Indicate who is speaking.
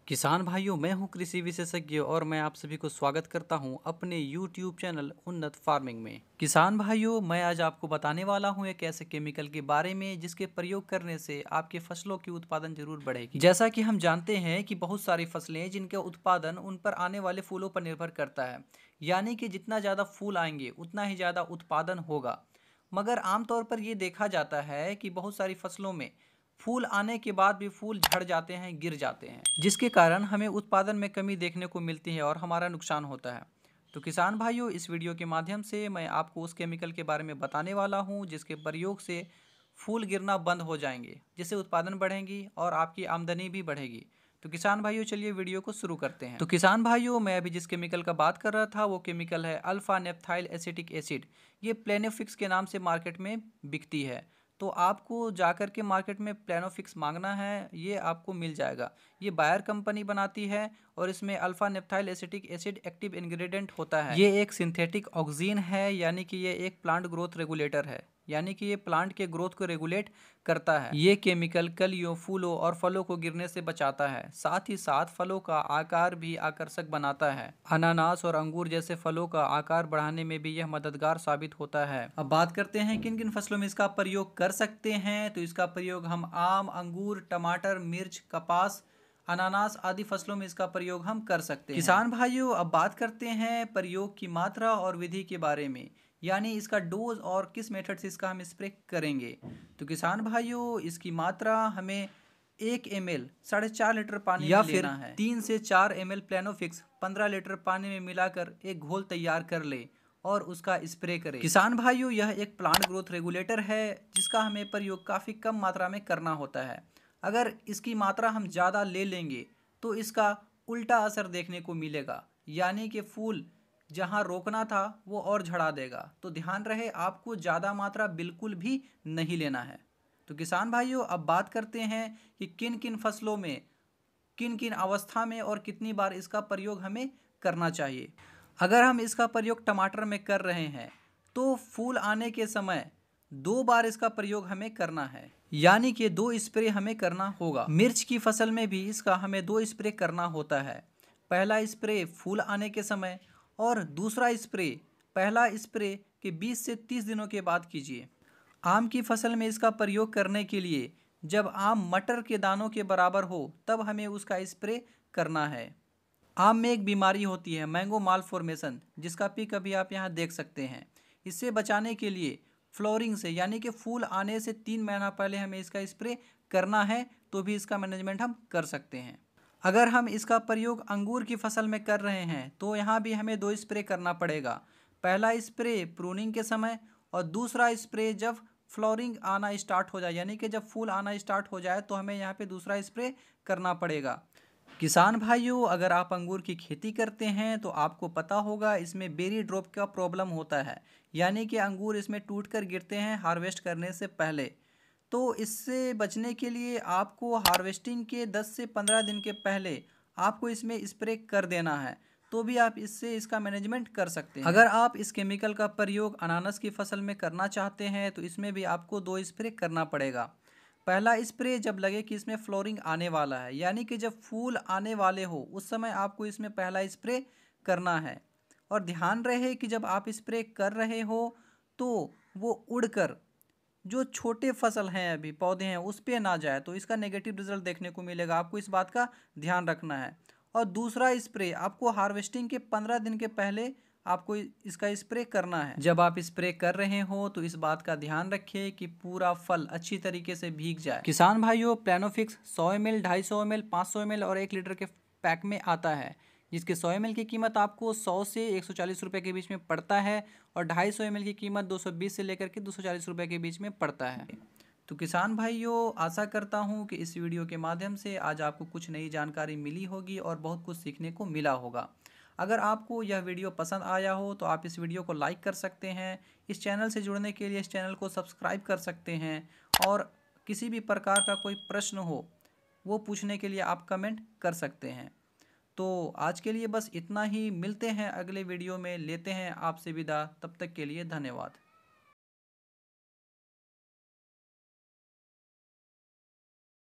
Speaker 1: किसान भाइयों, मैं हूं कृषि विशेषज्ञ और मैं आप सभी को स्वागत करता हूं अपने YouTube चैनल उन्नत फार्मिंग में। किसान भाइयों, मैं आज आपको बताने वाला हूं एक ऐसे केमिकल के बारे में जिसके प्रयोग करने से आपके फसलों की उत्पादन जरूर बढ़ेगी। जैसा कि हम जानते हैं कि बहुत सारी फसलें जिनके उत्पादन उन पर आने वाले फूलों पर निर्भर करता है, यानी कि जितना ज़्यादा फूल आएंगे उतना ही ज़्यादा उत्पादन होगा। मगर आमतौर पर यह देखा जाता है कि बहुत सारी फसलों में फूल आने के बाद भी फूल झड़ जाते हैं, गिर जाते हैं, जिसके कारण हमें उत्पादन में कमी देखने को मिलती है और हमारा नुकसान होता है। तो किसान भाइयों, इस वीडियो के माध्यम से मैं आपको उस केमिकल के बारे में बताने वाला हूं जिसके प्रयोग से फूल गिरना बंद हो जाएंगे, जिससे उत्पादन बढ़ेगी और आपकी आमदनी भी बढ़ेगी। तो किसान भाइयों, चलिए वीडियो को शुरू करते हैं। तो किसान भाइयों, मैं अभी जिस केमिकल का बात कर रहा था वो केमिकल है अल्फा नेप्थाइल एसिटिक एसिड। ये प्लेनोफिक्स के नाम से मार्केट में बिकती है। तो आपको जाकर के मार्केट में प्लेनोफिक्स मांगना है, ये आपको मिल जाएगा। ये बायर कंपनी बनाती है और इसमें alpha naphthyl acetic acid active ingredient होता है। ये एक सिंथेटिक ऑक्सीजन है, यानी कि ये एक प्लांट ग्रोथ रेगुलेटर है, यानी कि ये प्लांट के ग्रोथ को रेगुलेट करता है। ये केमिकल कलियों, फूलों और फलों को गिरने से बचाता है। साथ ही साथ फलों का आकार भी आकर्षक बनाता है। अनानास और अंगूर जैसे फलों का आकार बढ़ाने में भी यह मददगार साबित होता है। अब बात करते हैं किन किन फसलों में इसका प्रयोग कर सकते हैं। तो इसका प्रयोग हम आम, अंगूर, टमाटर, मिर्च, कपास, अनानास आदि फसलों में इसका प्रयोग हम कर सकते हैं। किसान भाइयों, अब बात करते हैं प्रयोग की मात्रा और विधि के बारे में, यानी इसका डोज और किस मेथड से इसका हम स्प्रे करेंगे। तो किसान भाइयों, इसकी मात्रा हमें 1 ml 4.5 लीटर पानी या में फिर लेना है। 3 से 4 ml प्लेनोफिक्स 15 लीटर पानी में मिलाकर एक घोल तैयार कर ले और उसका स्प्रे करें। किसान भाइयों, यह एक प्लांट ग्रोथ रेगुलेटर है जिसका हमें प्रयोग काफ़ी कम मात्रा में करना होता है। अगर इसकी मात्रा हम ज़्यादा ले लेंगे तो इसका उल्टा असर देखने को मिलेगा, यानी कि फूल जहां रोकना था वो और झड़ा देगा। तो ध्यान रहे, आपको ज़्यादा मात्रा बिल्कुल भी नहीं लेना है। तो किसान भाइयों, अब बात करते हैं कि किन किन फसलों में, किन किन अवस्था में और कितनी बार इसका प्रयोग हमें करना चाहिए। अगर हम इसका प्रयोग टमाटर में कर रहे हैं तो फूल आने के समय 2 बार इसका प्रयोग हमें करना है, यानी कि 2 स्प्रे हमें करना होगा। मिर्च की फसल में भी इसका हमें 2 स्प्रे करना होता है। पहला स्प्रे फूल आने के समय और दूसरा स्प्रे, पहला स्प्रे के 20 से 30 दिनों के बाद कीजिए। आम की फसल में इसका प्रयोग करने के लिए जब आम मटर के दानों के बराबर हो तब हमें उसका स्प्रे करना है। आम में एक बीमारी होती है मैंगो मालफॉर्मेशन, जिसका पिक अभी आप यहाँ देख सकते हैं। इससे बचाने के लिए फ्लोरिंग से, यानी कि फूल आने से 3 महीना पहले हमें इसका स्प्रे करना है, तो भी इसका मैनेजमेंट हम कर सकते हैं। अगर हम इसका प्रयोग अंगूर की फसल में कर रहे हैं तो यहाँ भी हमें 2 स्प्रे करना पड़ेगा। पहला स्प्रे प्रूनिंग के समय और दूसरा स्प्रे जब फ्लोरिंग आना स्टार्ट हो जाए, यानी कि जब फूल आना स्टार्ट हो जाए तो हमें यहाँ पे दूसरा स्प्रे करना पड़ेगा। किसान भाइयों, अगर आप अंगूर की खेती करते हैं तो आपको पता होगा इसमें बेरी ड्रॉप का प्रॉब्लम होता है, यानी कि अंगूर इसमें टूट कर गिरते हैं हार्वेस्ट करने से पहले। तो इससे बचने के लिए आपको हार्वेस्टिंग के 10 से 15 दिन के पहले आपको इसमें स्प्रे कर देना है, तो भी आप इससे इसका मैनेजमेंट कर सकते हैं। अगर आप इस केमिकल का प्रयोग अनानास की फसल में करना चाहते हैं तो इसमें भी आपको 2 स्प्रे करना पड़ेगा। पहला स्प्रे जब लगे कि इसमें फ्लोरिंग आने वाला है, यानी कि जब फूल आने वाले हो उस समय आपको इसमें पहला स्प्रे करना है। और ध्यान रहे कि जब आप स्प्रे कर रहे हो तो वो उड़कर जो छोटे फसल हैं, अभी पौधे हैं, उस पे ना जाए, तो इसका नेगेटिव रिजल्ट देखने को मिलेगा। आपको इस बात का ध्यान रखना है। और दूसरा स्प्रे आपको हार्वेस्टिंग के 15 दिन के पहले आपको इसका स्प्रे करना है। जब आप स्प्रे कर रहे हो तो इस बात का ध्यान रखिए कि पूरा फल अच्छी तरीके से भीग जाए। किसान भाइयों, प्लेनोफिक्स 100 ml, 250 ml, 500 ml और 1 लीटर के पैक में आता है, जिसके 100 ml की कीमत आपको 100 से 140 रुपये के बीच में पड़ता है और 250 ml की कीमत 220 से लेकर के 240 रुपये के बीच में पड़ता है। तो किसान भाइयों, आशा करता हूँ कि इस वीडियो के माध्यम से आज आपको कुछ नई जानकारी मिली होगी और बहुत कुछ सीखने को मिला होगा। अगर आपको यह वीडियो पसंद आया हो तो आप इस वीडियो को लाइक कर सकते हैं। इस चैनल से जुड़ने के लिए इस चैनल को सब्सक्राइब कर सकते हैं और किसी भी प्रकार का कोई प्रश्न हो वो पूछने के लिए आप कमेंट कर सकते हैं। तो आज के लिए बस इतना ही। मिलते हैं अगले वीडियो में, लेते हैं आपसे विदा। तब तक के लिए धन्यवाद।